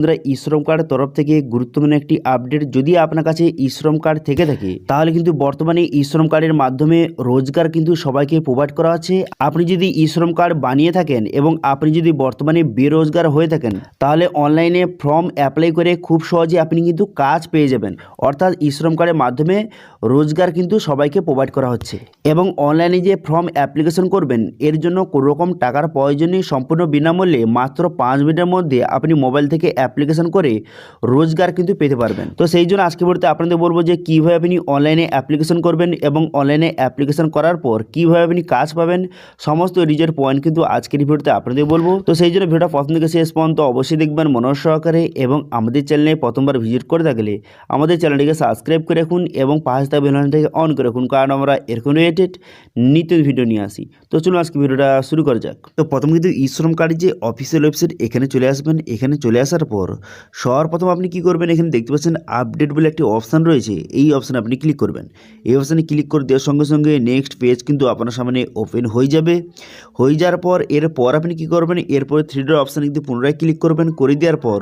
বন্ধুরা, ই-শ্রম কার্ডের তরফ থেকে গুরুত্বপূর্ণ একটি আপডেট। যদি আপনার কাছে ই-শ্রম কার্ড থেকে থাকে তাহলে কিন্তু বর্তমানে ই-শ্রম কার্ডের মাধ্যমে রোজগার কিন্তু সবাইকে প্রোভাইড করা হচ্ছে। আপনি যদি ই-শ্রম কার্ড বানিয়ে থাকেন এবং আপনি যদি বর্তমানে বেরোজগার হয়ে থাকেন তাহলে অনলাইনে ফর্ম অ্যাপ্লাই করে খুব সহজে আপনি কিন্তু কাজ পেয়ে যাবেন। অর্থাৎ ই-শ্রম কার্ডের মাধ্যমে রোজগার কিন্তু সবাইকে প্রোভাইড করা হচ্ছে এবং অনলাইনে যে ফর্ম অ্যাপ্লিকেশন করবেন এর জন্য কোনো রকম টাকার প্রয়োজন নেই। সম্পূর্ণ বিনামূল্যে মাত্র 5 মিনিটের মধ্যে আপনি মোবাইল থেকে অ্যাপ্লিকেশন করে রোজগার কিন্তু পেতে পারবেন। তো সেই জন্য আজকে ভিডিওতে আপনাদের বলবো যে কীভাবে আপনি অনলাইনে অ্যাপ্লিকেশন করবেন এবং অনলাইনে অ্যাপ্লিকেশন করার পর কীভাবে আপনি কাজ পাবেন, সমস্ত রিজের পয়েন্ট কিন্তু আজকের ভিডিওতে আপনাদের বলবো। তো সেই জন্য ভিডিওটা প্রথম থেকে শেষ পর্যন্ত অবশ্যই দেখবেন মনোযোগ সহকারে এবং আমাদের চ্যানেলে প্রথমবার ভিজিট করে থাকলে আমাদের চ্যানেলটিকে সাবস্ক্রাইব করে রাখুন এবং পাশে থাকা বেল আইকনটাকে অন করে রাখুন, কারণ আমরা এরকম রিলেটেড নিত্য ভিডিও নিয়ে আসি। তো চলুন আজকে ভিডিওটা শুরু করা যাক। তো প্রথম কিন্তু ই-শ্রম কার্ডের যে অফিসিয়াল ওয়েবসাইট এখানে চলে আসবেন। এখানে চলে আসার পর সর্বপ্রথম আপনি কি করবেন, এখানে দেখতে পাচ্ছেন আপডেট বলে একটি অপশান রয়েছে, এই অপশানে আপনি ক্লিক করবেন। এই অপশানে ক্লিক করে দেওয়ার সঙ্গে সঙ্গে নেক্সট পেজ কিন্তু আপনার সামনে ওপেন হয়ে যাবে। হয়ে যাওয়ার পর এরপর আপনি কি করবেন, এরপরে 3 ডট অপশানে কিন্তু পুনরায় ক্লিক করবেন। করে দেওয়ার পর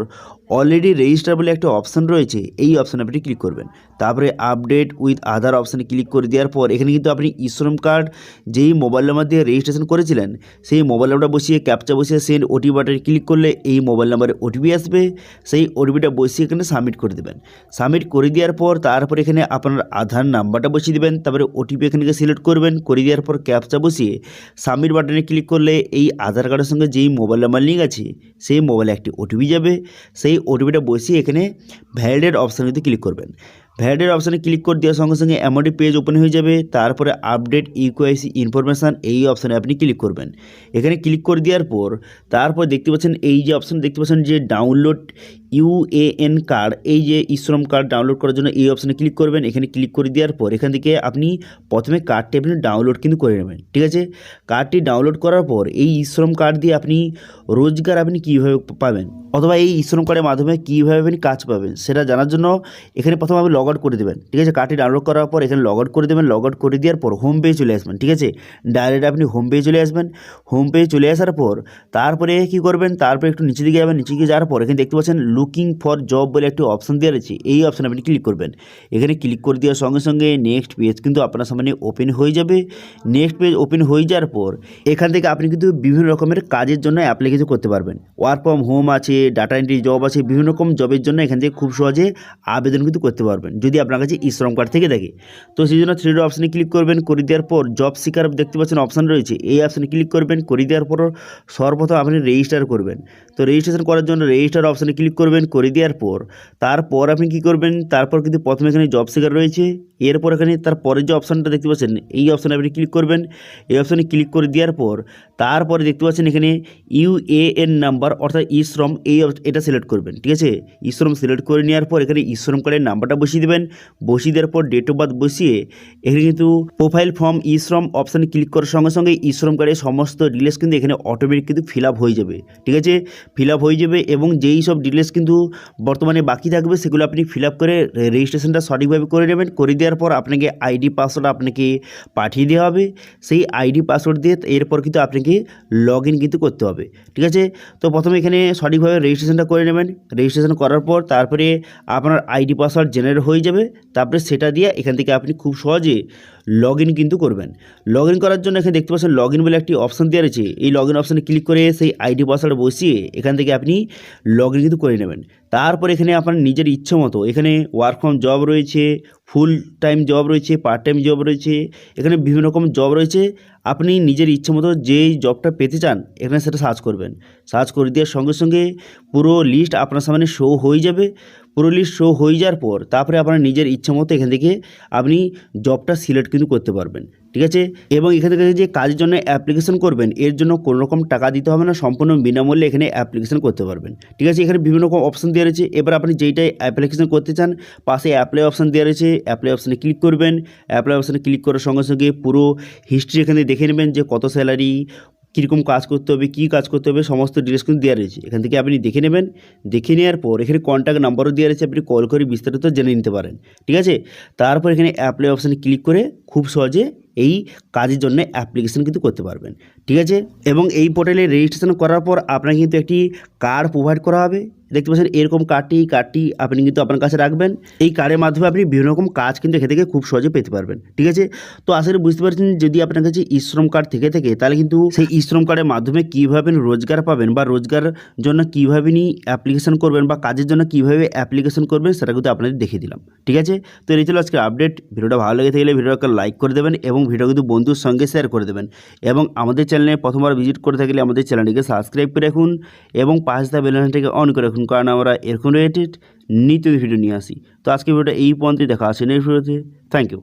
অলরেডি রেজিস্টার বলে একটা অপশান রয়েছে, এই অপশানে আপনি ক্লিক করবেন। তারপরে আপডেট উইথ আধার অপশানে ক্লিক করে দেওয়ার পর এখানে কিন্তু আপনি ই-শ্রম কার্ড যেই মোবাইল নাম্বার দিয়ে রেজিস্ট্রেশন করেছিলেন সেই মোবাইল নাম্বারটা বসিয়ে ক্যাপচা বসিয়ে সেন্ড ওটিপি বাটনে ক্লিক করলে এই মোবাইল নাম্বারে ওটিপি আসবে। সেই ওটিপিটা বসিয়ে এখানে সাবমিট করে দেবেন। সাবমিট করে দেওয়ার পর তারপরে এখানে আপনার আধার নাম্বারটা বসিয়ে দেবেন। তারপরে ওটিপি এখানে সিলেক্ট করবেন। করে দেওয়ার পর ক্যাপচা বসিয়ে সাবমিট বাটনে ক্লিক করলে এই আধার কার্ডের সঙ্গে যেই মোবাইল নাম্বার লিঙ্ক আছে সেই মোবাইলে একটি ওটিপি যাবে। সেই ওটিপিটা বসিয়ে এখানে ভ্যালিডেট অপশানে কিন্তু ক্লিক করবেন। ভ্যালিডেট অপশানে ক্লিক করে দেওয়ার সঙ্গে সঙ্গে এমনটি পেজ ওপেন হয়ে যাবে। তারপরে আপডেট ইউকেওয়াইসি ইনফরমেশান এই অপশানে আপনি ক্লিক করবেন। এখানে ক্লিক করে দেওয়ার পর তারপর দেখতে পাচ্ছেন এই যে অপশান দেখতে পাচ্ছেন যে ডাউনলোড ইউএএন কার্ড, এই যে ই-শ্রম কার্ড ডাউনলোড করার জন্য এই অপশানে ক্লিক করবেন। এখানে ক্লিক করে দেওয়ার পর এখান থেকে আপনি প্রথমে কার্ডটি আপনি ডাউনলোড কিন্তু করে নেবেন। ঠিক আছে, কার্ডটি ডাউনলোড করার পর এই ই-শ্রম কার্ড দিয়ে আপনি রোজগার আপনি কীভাবে পাবেন অথবা এই ই-শ্রম কার্ডের মাধ্যমে কীভাবে আপনি কাজ পাবেন সেটা জানার জন্য এখানে প্রথমে আপনি লগ আউট করে দেবেন। ঠিক আছে, কার্ডটি ডাউনলোড করার পর এখানে লগ আউট করে দেবেন। লগ আউট করে দেওয়ার পর হোম পেজে চলে আসবেন। ঠিক আছে, ডাইরেক্ট আপনি হোম পেজে চলে আসবেন। হোম পেজে চলে আসার পর তারপরে কী করবেন, তারপরে একটু নিচে দিকে যাবেন। নিচে গিয়ে যাওয়ার পর এখানে দেখতে পাচ্ছেন লুকিং ফর জব বলে একটি অপশান দেওয়া রয়েছে, এই অপশানে আপনি ক্লিক করবেন। এখানে ক্লিক করে দেওয়ার সঙ্গে সঙ্গে নেক্সট পেজ কিন্তু আপনার সামনে ওপেন হয়ে যাবে। নেক্সট পেজ ওপেন হয়ে যাওয়ার পর এখান থেকে আপনি কিন্তু বিভিন্ন রকমের কাজের জন্য অ্যাপ্লিকেশন করতে পারবেন। ওয়ার্ক ফ্রম হোম আছে, ডাটা এন্ট্রি জব আছে, বিভিন্ন রকম জবের জন্য এখান থেকে খুব সহজে আবেদন কিন্তু করতে পারবেন যদি আপনার কাছে ই-শ্রম কার্ড থেকে থাকে। তো সেই জন্য 3 ডট অপশানে ক্লিক করবেন। করে দেওয়ার পর জব সিকার দেখতে পাচ্ছেন অপশান রয়েছে, এই অপশানে ক্লিক করবেন। করে দেওয়ার পর সর্বপ্রথম আপনি রেজিস্টার করবেন। তো রেজিস্ট্রেশন করার জন্য রেজিস্টার অপশানে ক্লিক করবেন। করে দেওয়ার পর তারপর আপনি কী করবেন, তারপর কিন্তু প্রথমে এখানে জব সিকার রয়েছে, এরপর এখানে তারপরের যে অপশানটা দেখতে পাচ্ছেন এই অপশানে আপনি ক্লিক করবেন। এই অপশানে ক্লিক করে দেওয়ার পর তারপরে দেখতে পাচ্ছেন এখানে ইউএএন নাম্বার অর্থাৎ ই-শ্রম এটা সিলেক্ট করবেন। ঠিক আছে, ই-শ্রম সিলেক্ট করে নেওয়ার পর এখানে ই-শ্রম কার্ডের নাম্বারটা বসিয়ে দেবেন। বসিয়ে দেওয়ার পর ডেট অফ বার্থ বসিয়ে এখানে কিন্তু প্রোফাইল ফর্ম ই-শ্রম অপশানে ক্লিক করার সঙ্গে সঙ্গে ই-শ্রম কার্ডের সমস্ত ডিটেলস কিন্তু এখানে অটোমেটিক কিন্তু ফিল আপ হয়ে যাবে। ঠিক আছে, ফিল আপ হয়ে যাবে এবং যেই সব ডিটেলস কিন্তু বর্তমানে বাকি থাকবে সেগুলো আপনি ফিল আপ করে রেজিস্ট্রেশনটা সঠিকভাবে করে নেবেন। করে দেওয়ার পর আপনাকে আইডি পাসওয়ার্ড আপনাকে পাঠিয়ে দেওয়া হবে। সেই আইডি পাসওয়ার্ড দিয়ে এরপর কিন্তু আপনাকে লগ ইন কিন্তু করতে হবে। ঠিক আছে, তো প্রথমে এখানে সঠিকভাবে রেজিস্ট্রেশনটা করে নেবেন। রেজিস্ট্রেশন করার পর তারপরে আপনার আইডি পাসওয়ার্ড জেনারেট হয়ে যাবে। তারপরে সেটা দিয়ে এখান থেকে আপনি খুব সহজে লগ ইন কিন্তু করবেন। লগ ইন করার জন্য এখানে দেখতে পাচ্ছেন লগ ইন বলে একটি অপশান দেওয়া রয়েছে, এই লগ ইন অপশানে ক্লিক করে সেই আইডি পাসওয়ার্ড বসিয়ে এখান থেকে আপনি লগ ইন কিন্তু করে নেবেন। তারপর এখানে আপনার নিজের ইচ্ছে মতো এখানে ওয়ার্ক ফ্রম জব রয়েছে, ফুল টাইম জব রয়েছে, পার্ট টাইম জব রয়েছে, এখানে বিভিন্ন রকম জব রয়েছে। আপনি নিজের ইচ্ছে মতো যেই জবটা পেতে চান এখানে সেটা সার্চ করবেন। সার্চ করে দেওয়ার সঙ্গে সঙ্গে পুরো লিস্ট আপনার সামনে শো হয়ে যাবে। পুরো লিস্ট শো হয়ে যাওয়ার পর তারপরে আপনার নিজের ইচ্ছে মতো এখান থেকে আপনি জবটা সিলেক্ট কিন্তু করতে পারবেন। ঠিক আছে, এবং এখান থেকে যে কাজের জন্য অ্যাপ্লিকেশন করবেন এর জন্য কোনো রকম টাকা দিতে হবে না, সম্পূর্ণ বিনামূল্যে এখানে অ্যাপ্লিকেশন করতে পারবেন। ঠিক আছে, এখানে বিভিন্ন রকম অপশান দেওয়া রয়েছে। এবার আপনি যেইটাই অ্যাপ্লিকেশন করতে চান পাশে অ্যাপ্লাই অপশান দেওয়া রয়েছে, অ্যাপ্লাই অপশানে ক্লিক করবেন। অ্যাপ্লাই অপশানে ক্লিক করার সঙ্গে সঙ্গে পুরো হিস্ট্রি এখানে দেখে নেবেন যে কত স্যালারি, কীরকম কাজ করতে হবে, কী কাজ করতে হবে, সমস্ত ডিটেলস কিন্তু দেওয়া রয়েছে। এখান থেকে আপনি দেখে নেবেন। দেখে নেওয়ার পর এখানে কন্ট্যাক্ট নাম্বারও দেওয়া রয়েছে, আপনি কল করে বিস্তারিত জেনে নিতে পারেন। ঠিক আছে, তারপর এখানে অ্যাপ্লাই অপশানে ক্লিক করে খুব সহজে এই কাজের জন্য অ্যাপ্লিকেশন কিন্তু করতে পারবেন। ঠিক আছে, এবং এই পোর্টালে রেজিস্ট্রেশন করার পর আপনাকে কিন্তু একটি কার্ড প্রোভাইড করা হবে। দেখতে পাচ্ছেন এরকম কার্ডটি আপনি কিন্তু আপনার কাছে রাখবেন। এই কার্ডের মাধ্যমে আপনি বিভিন্ন রকম কাজ কিন্তু এখান থেকে খুব সহজে পেতে পারবেন। ঠিক আছে, তো আশা করি বুঝতে পারছেন যদি আপনার কাছে ই শ্রম কার্ড থেকে থাকে তাহলে কিন্তু সেই ই শ্রম কার্ডের মাধ্যমে কীভাবে রোজগার পাবেন বা রোজগার জন্য কীভাবে অ্যাপ্লিকেশন করবেন বা কাজের জন্য কীভাবে অ্যাপ্লিকেশন করবেন সেটা কিন্তু আপনাদের দেখিয়ে দিলাম। ঠিক আছে, তো এই ছিল আজকের আপডেট। ভিডিওটা ভালো লেগে থাকলে ভিডিওটাকে লাইক করে দেবেন এবং ভিডিও কিন্তু বন্ধুর সঙ্গে শেয়ার করে দেবেন এবং আমাদের চ্যানেলে প্রথমবার ভিজিট করে থাকলে আমাদের চ্যানেলটিকে সাবস্ক্রাইব করে রাখুন এবং পাশে থাকা বেল আইকনটিকে অন করে রাখুন, কারণ আমরা এরকম রিলেটেড নিত্য ভিডিও নিয়ে আসি। তো আজকে ভিডিওটা এই পর্যন্তই, দেখা আছে নেক্সট ভিডিওতে। Thank you.